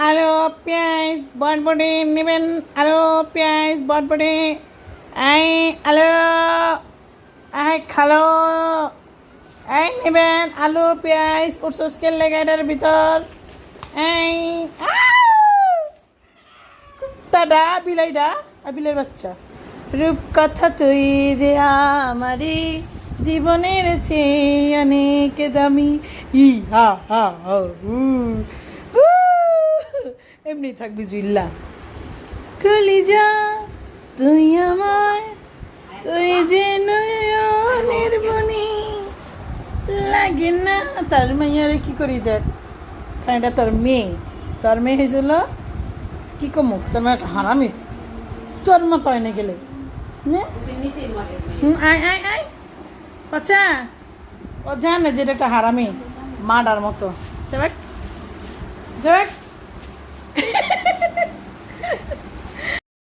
আলু পেঁয়াজ বটবটি নেবেন, আলু পেঁয়াজ বটবটি, এই আলু, এই খালো, এই নেবেন আলু পেঁয়াজ উঠছো স্কেল লেগে এটার ভিতর, এই কুত্তাটা বিলাইটা আর বিলের বাচ্চা। রূপকথা তুই যে আমারই জীবনের চেয়ে অনেক দামি, ই হা হা হা হু হু। এমনি থাকবি জুইল্লা। কলিজা তুই আমার, তুই যে নয়নের মনি, লাগে না তার মাইয়ারে কি করি দেখ, কারণ এটা তোর মেয়ে হয়েছিল কি কমুক, তোর মেয়ে একটা হারামি, তোর মতো হয় না গেলে আয় আয় আয় বাচ্চা, ও জানে যে এটা একটা হারামি মাডার মতো। যাবে যাবে